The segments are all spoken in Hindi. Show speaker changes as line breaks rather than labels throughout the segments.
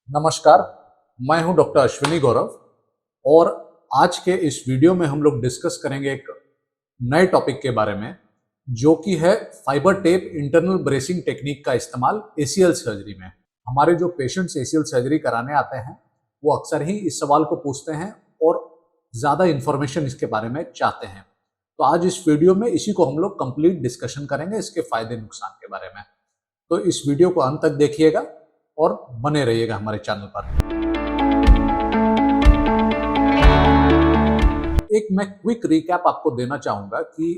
नमस्कार, मैं हूं डॉक्टर अश्विनी गौरव और आज के इस वीडियो में हम लोग डिस्कस करेंगे एक नए टॉपिक के बारे में जो कि है fibre tape internal bracing technique का इस्तेमाल एसीएल सर्जरी में। हमारे जो पेशेंट्स एसीएल सर्जरी कराने आते हैं वो अक्सर ही इस सवाल को पूछते हैं और ज़्यादा इन्फॉर्मेशन इसके बारे में चाहते हैं। तो आज इस वीडियो में इसी को हम लोग कंप्लीट डिस्कशन करेंगे, इसके फायदे नुकसान के बारे में। तो इस वीडियो को अंत तक देखिएगा और बने रहिएगा हमारे चैनल पर। एक मैं क्विक रिकैप आपको देना चाहूंगा कि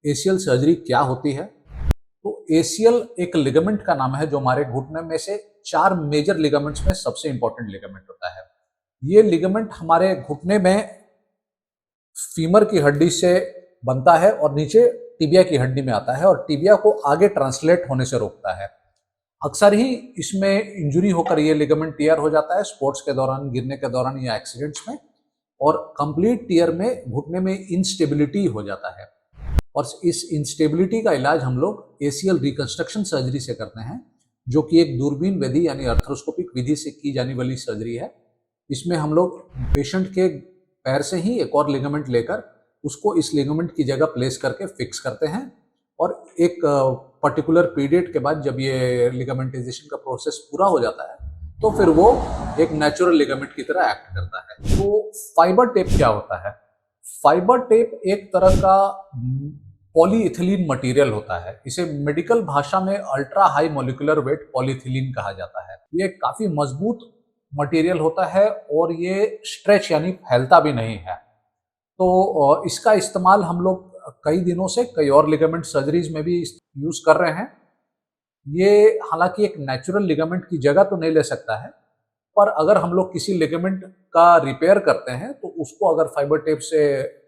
एसीएल सर्जरी क्या होती है। तो एसीएल एक लिगामेंट का नाम है जो हमारे घुटने में से 4 मेजर लिगामेंट्स में सबसे इंपॉर्टेंट लिगामेंट होता है। ये लिगामेंट हमारे घुटने में फीमर की हड्डी से बनता है और नीचे टिबिया की हड्डी में आता है और टिबिया को आगे ट्रांसलेट होने से रोकता है। अक्सर ही इसमें इंजुरी होकर ये लिगामेंट टियर हो जाता है स्पोर्ट्स के दौरान, गिरने के दौरान या एक्सीडेंट्स में, और कंप्लीट टियर में घुटने में इंस्टेबिलिटी हो जाता है। और इस इंस्टेबिलिटी का इलाज हम लोग एसीएल रिकंस्ट्रक्शन सर्जरी से करते हैं, जो कि एक दूरबीन विधि यानी अर्थ्रोस्कोपिक विधि से की जाने वाली सर्जरी है। इसमें हम लोग पेशेंट के पैर से ही एक और लिगामेंट लेकर उसको इस लिगामेंट की जगह प्लेस करके फिक्स करते हैं और एक पर्टिकुलर पीरियड के बाद जब ये लिगामेंटाइजेशन का प्रोसेस पूरा हो जाता है तो फिर वो एक नेचुरल लिगामेंट की तरह एक्ट करता है। तो फाइबर टेप क्या होता है? फाइबर टेप एक तरह का पॉलीइथिलीन मटेरियल होता है। इसे मेडिकल भाषा में ultra high molecular weight polyethylene कहा जाता है। ये काफी मजबूत मटेरियल होता है और ये स्ट्रेच यानी फैलता भी नहीं है। तो इसका इस्तेमाल हम लोग कई दिनों से कई और लिगामेंट सर्जरीज में भी यूज कर रहे हैं। ये हालांकि एक नेचुरल लिगामेंट की जगह तो नहीं ले सकता है, पर अगर हम लोग किसी लिगामेंट का रिपेयर करते हैं तो उसको अगर फाइबर टेप से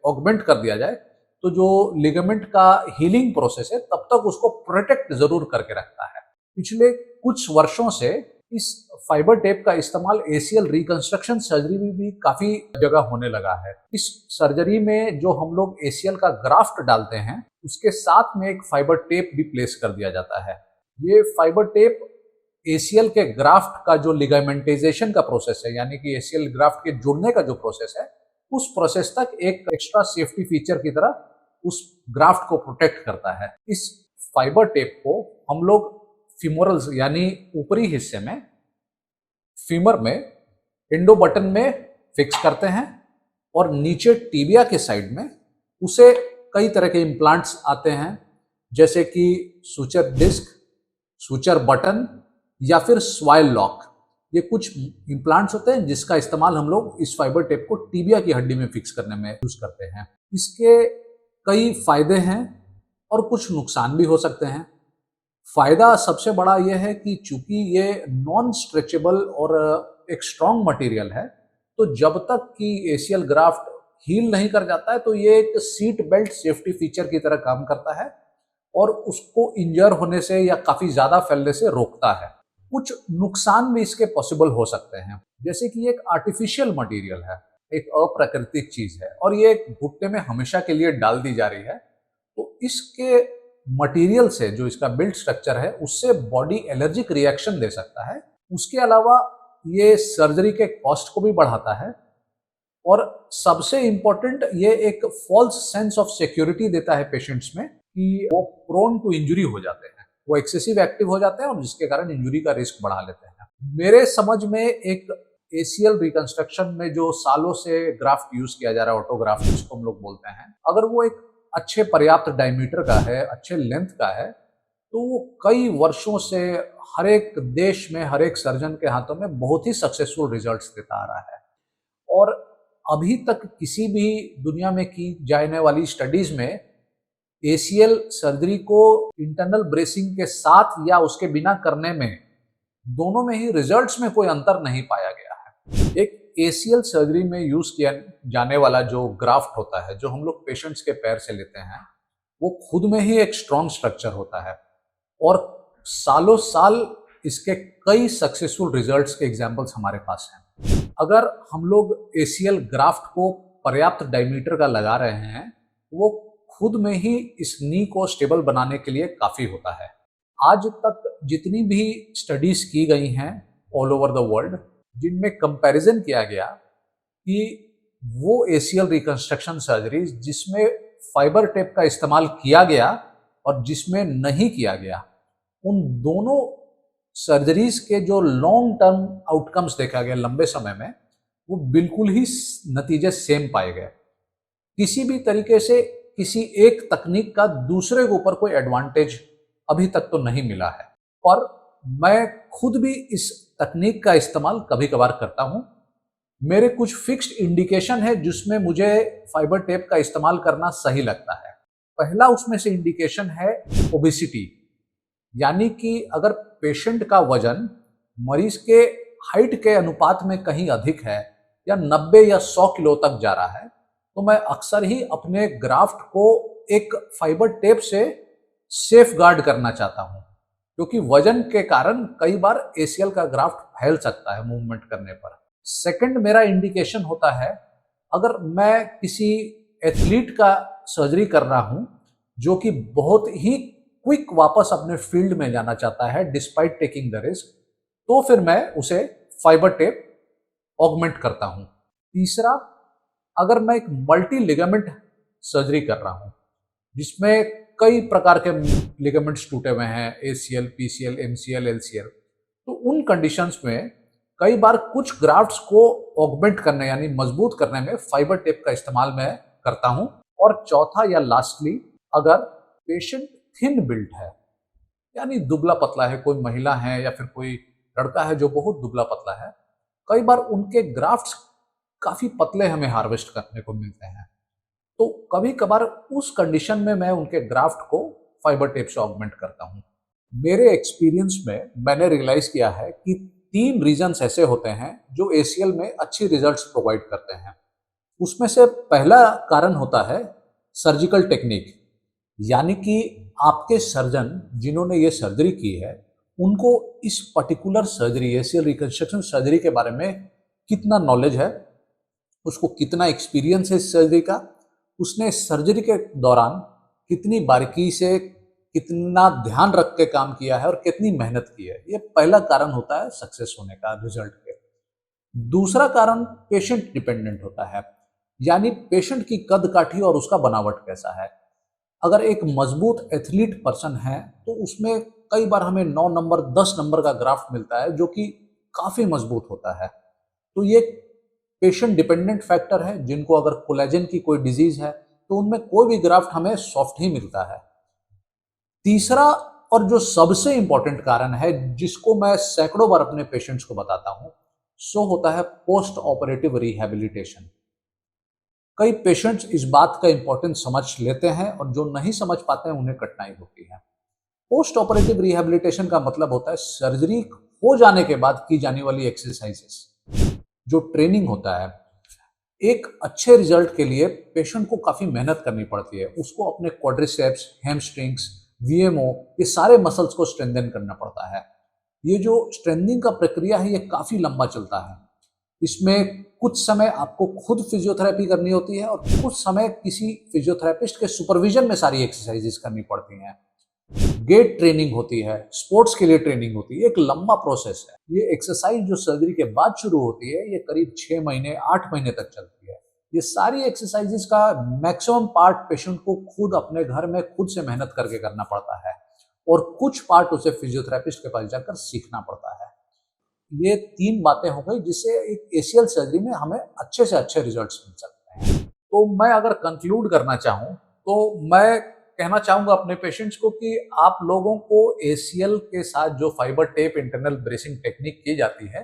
ऑगमेंट कर दिया जाए तो जो लिगामेंट का हीलिंग प्रोसेस है तब तक उसको प्रोटेक्ट जरूर करके रखता है। पिछले कुछ वर्षों से इस फाइबर टेप का इस्तेमाल एसीएल रिकंस्ट्रक्शन सर्जरी में भी काफी जगह होने लगा है। इस सर्जरी में जो हम लोग एसीएल का ग्राफ्ट डालते हैं उसके साथ में एक फाइबर टेप भी प्लेस कर दिया जाता है। ये फाइबर टेप एसीएल के ग्राफ्ट का जो लिगामेंटाइजेशन का प्रोसेस है, यानी कि एसीएल ग्राफ्ट के जुड़ने का जो प्रोसेस है, उस प्रोसेस तक एक एक्स्ट्रा सेफ्टी फीचर की तरह उस ग्राफ्ट को प्रोटेक्ट करता है। इस फाइबर टेप को हम लोग फीमोरल्स यानी ऊपरी हिस्से में फीमर में एंडो बटन में फिक्स करते हैं और नीचे टिबिया के साइड में उसे कई तरह के इम्प्लांट्स आते हैं, जैसे कि सूचर डिस्क, सूचर बटन या फिर स्वाइल लॉक। ये कुछ इम्प्लांट्स होते हैं जिसका इस्तेमाल हम लोग इस फाइबर टेप को टिबिया की हड्डी में फिक्स करने में यूज करते हैं। इसके कई फायदे हैं और कुछ नुकसान भी हो सकते हैं। फायदा सबसे बड़ा यह है कि चूंकि ये नॉन स्ट्रेचेबल और एक स्ट्रॉन्ग मटेरियल है, तो जब तक कि एसीएल ग्राफ्ट हील नहीं कर जाता है तो ये एक सीट बेल्ट सेफ्टी फीचर की तरह काम करता है और उसको इंजर होने से या काफी ज्यादा फैलने से रोकता है। कुछ नुकसान भी इसके पॉसिबल हो सकते हैं, जैसे कि एक आर्टिफिशियल मटेरियल है, एक अप्राकृतिक चीज है और ये घुटने में हमेशा के लिए डाल दी जा रही है। तो इसके मटेरियल से जो इसका बिल्ड स्ट्रक्चर है उससे बॉडी एलर्जिक रिएक्शन दे सकता है। उसके अलावा ये सर्जरी के कॉस्ट को भी बढ़ाता है और सबसे इंपॉर्टेंट ये एक फॉल्स सेंस ऑफ सिक्योरिटी देता है पेशेंट्स में कि वो प्रोन टू इंजुरी हो जाते हैं, वो एक्सेसिव एक्टिव हो जाते हैं और जिसके कारण इंजुरी का रिस्क बढ़ा लेते हैं। मेरे समझ में एक एसीएल रिकंस्ट्रक्शन में जो सालों से ग्राफ्ट यूज किया जा रहा है, ऑटोग्राफ्ट जिसको हम लोग बोलते हैं, अगर वो एक अच्छे पर्याप्त डायमीटर का है, अच्छे लेंथ का है, तो वो कई वर्षों से हर एक देश में हर एक सर्जन के हाथों में बहुत ही सक्सेसफुल रिजल्ट्स देता आ रहा है। और अभी तक किसी भी दुनिया में की जाने वाली स्टडीज में एसीएल सर्जरी को इंटरनल ब्रेसिंग के साथ या उसके बिना करने में दोनों में ही रिजल्ट्स में कोई अंतर नहीं पाया गया है। एक एसीएल सर्जरी में यूज किया जाने वाला जो ग्राफ्ट होता है, जो हम लोग पेशेंट्स के पैर से लेते हैं, वो खुद में ही एक स्ट्रॉन्ग स्ट्रक्चर होता है और सालों साल इसके कई सक्सेसफुल रिजल्ट्स के एग्जांपल्स हमारे पास हैं। अगर हम लोग एसीएल ग्राफ्ट को पर्याप्त डायमीटर का लगा रहे हैं, वो खुद में ही इस नी को स्टेबल बनाने के लिए काफी होता है। आज तक जितनी भी स्टडीज की गई हैं ऑल ओवर द वर्ल्ड, जिनमें कंपैरिजन किया गया कि वो एसीएल रिकंस्ट्रक्शन सर्जरी जिसमें फाइबर टेप का इस्तेमाल किया गया और जिसमें नहीं किया गया, उन दोनों सर्जरीज के जो लॉन्ग टर्म आउटकम्स देखा गया लंबे समय में, वो बिल्कुल ही नतीजे सेम पाए गए। किसी भी तरीके से किसी एक तकनीक का दूसरे के ऊपर कोई एडवांटेज अभी तक तो नहीं मिला है। और मैं खुद भी इस तकनीक का इस्तेमाल कभी कभार करता हूं। मेरे कुछ फिक्स्ड इंडिकेशन है जिसमें मुझे फाइबर टेप का इस्तेमाल करना सही लगता है। पहला उसमें से इंडिकेशन है ओबेसिटी, यानी कि अगर पेशेंट का वजन मरीज के हाइट के अनुपात में कहीं अधिक है या 90 या 100 किलो तक जा रहा है, तो मैं अक्सर ही अपने ग्राफ्ट को एक फाइबर टेप से सेफ गार्ड करना चाहता हूं, क्योंकि वजन के कारण कई बार एसीएल का ग्राफ्ट फैल सकता है मूवमेंट करने पर। सेकंड मेरा इंडिकेशन होता है, अगर मैं किसी एथलीट का सर्जरी कर रहा हूं जो कि बहुत ही क्विक वापस अपने फील्ड में जाना चाहता है डिस्पाइट टेकिंग द रिस्क, तो फिर मैं उसे फाइबर टेप ऑगमेंट करता हूं। तीसरा, अगर मैं एक मल्टी लिगामेंट सर्जरी कर रहा हूं जिसमें कई प्रकार के लिगामेंट्स टूटे हुए हैं, एसीएल, पीसीएल, एमसीएल, एलसीएल, तो उन कंडीशंस में कई बार कुछ ग्राफ्ट्स को ऑगमेंट करने यानी मजबूत करने में फाइबर टेप का इस्तेमाल मैं करता हूं। और चौथा या लास्टली, अगर पेशेंट थिन बिल्ट है यानी दुबला पतला है, कोई महिला है या फिर कोई लड़का है जो बहुत दुबला पतला है, कई बार उनके ग्राफ्ट्स काफी पतले हमें हार्वेस्ट करने को मिलते हैं, तो कभी कभार उस कंडीशन में मैं उनके ग्राफ्ट को फाइबर टेप से ऑगमेंट करता हूं। मेरे एक्सपीरियंस में मैंने रियलाइज किया है कि 3 रीजन्स ऐसे होते हैं जो एसीएल में अच्छी रिजल्ट्स प्रोवाइड करते हैं। उसमें से पहला कारण होता है सर्जिकल टेक्निक, यानी कि आपके सर्जन जिन्होंने ये सर्जरी की है उनको इस particular surgery, ACL reconstruction surgery के बारे में कितना नॉलेज है, उसको कितना एक्सपीरियंस है इस सर्जरी का, उसने सर्जरी के दौरान कितनी बारीकी से, कितना ध्यान रख के काम किया है और कितनी मेहनत की है। ये पहला कारण होता है सक्सेस होने का रिजल्ट के। दूसरा कारण पेशेंट डिपेंडेंट होता है, यानी पेशेंट की कद काठी और उसका बनावट कैसा है। अगर एक मजबूत एथलीट पर्सन है तो उसमें कई बार हमें 9 नंबर 10 नंबर का ग्राफ्ट मिलता है जो कि काफी मजबूत होता है। तो ये पेशेंट डिपेंडेंट फैक्टर है। जिनको अगर कोलेजन की कोई डिजीज है तो उनमें कोई भी ग्राफ्ट हमें सॉफ्ट ही मिलता है। तीसरा और जो सबसे इंपॉर्टेंट कारण है जिसको मैं सैकड़ों बार अपने पेशेंट्स को बताता हूं, सो होता है पोस्ट ऑपरेटिव रिहैबिलिटेशन। कई पेशेंट्स इस बात का इंपॉर्टेंस समझ लेते हैं और जो नहीं समझ पाते हैं उन्हें कठिनाई होती है। पोस्ट ऑपरेटिव रिहैबिलिटेशन का मतलब होता है सर्जरी हो जाने के बाद की जाने वाली एक्सरसाइजेस, जो ट्रेनिंग होता है। एक अच्छे रिजल्ट के लिए पेशेंट को काफी मेहनत करनी पड़ती है, उसको अपने क्वाड्रिसेप्स, हैमस्ट्रिंग्स, वीएमओ, ये सारे मसल्स को स्ट्रेंथन करना पड़ता है। ये जो स्ट्रेंथनिंग का प्रक्रिया है ये काफी लंबा चलता है। इसमें कुछ समय आपको खुद फिजियोथेरेपी करनी होती है और कुछ समय किसी फिजियोथेरेपिस्ट के सुपरविजन में सारी एक्सरसाइजेस करनी पड़ती हैं। गेट ट्रेनिंग होती है, स्पोर्ट्स के लिए ट्रेनिंग होती है, एक लंबा प्रोसेस है। ये एक्सरसाइज जो सर्जरी के बाद शुरू होती है ये करीब 6 महीने 8 महीने तक चलती है। ये सारी एक्सरसाइजेस का मैक्सिमम पार्ट पेशेंट को खुद अपने घर में खुद से मेहनत करके करना पड़ता है और कुछ पार्ट उसे फिजियोथेरेपिस्ट के पास जाकर सीखना पड़ता है। ये 3 बातें हो गई जिससे एक एसीएल सर्जरी में हमें अच्छे से अच्छे रिजल्ट्स मिल सकते हैं। तो मैं अगर कंक्लूड करना चाहूँ तो मैं कहना चाहूंगा अपने पेशेंट्स को कि आप लोगों को एसीएल के साथ जो fibre tape internal bracing technique की जाती है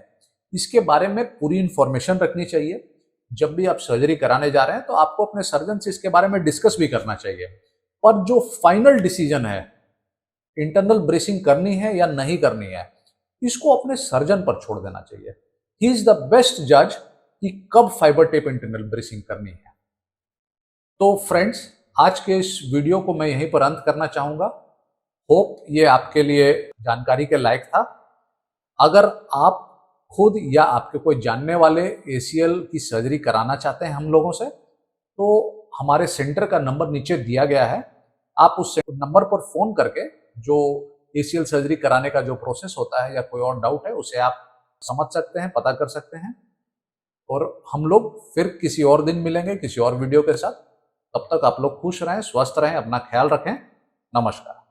इसके बारे में पूरी इंफॉर्मेशन रखनी चाहिए। जब भी आप सर्जरी कराने जा रहे हैं तो आपको अपने सर्जन से इसके बारे में डिस्कस भी करना चाहिए। पर जो फाइनल डिसीजन है इंटरनल ब्रेसिंग करनी है या नहीं करनी है, इसको अपने सर्जन पर छोड़ देना चाहिए। ही इज द बेस्ट जज कि कब फाइबर टेप इंटरनल ब्रेसिंग करनी है। तो फ्रेंड्स, आज के इस वीडियो को मैं यहीं पर अंत करना चाहूंगा। होप ये आपके लिए जानकारी के लायक था। अगर आप खुद या आपके कोई जानने वाले एसीएल की सर्जरी कराना चाहते हैं हम लोगों से, तो हमारे सेंटर का नंबर नीचे दिया गया है। आप उस नंबर पर फोन करके जो एसीएल सर्जरी कराने का जो प्रोसेस होता है या कोई और डाउट है उसे आप समझ सकते हैं, पता कर सकते हैं। और हम लोग फिर किसी और दिन मिलेंगे किसी और वीडियो के साथ। तब तक आप लोग खुश रहें, स्वस्थ रहें, अपना ख्याल रखें। नमस्कार।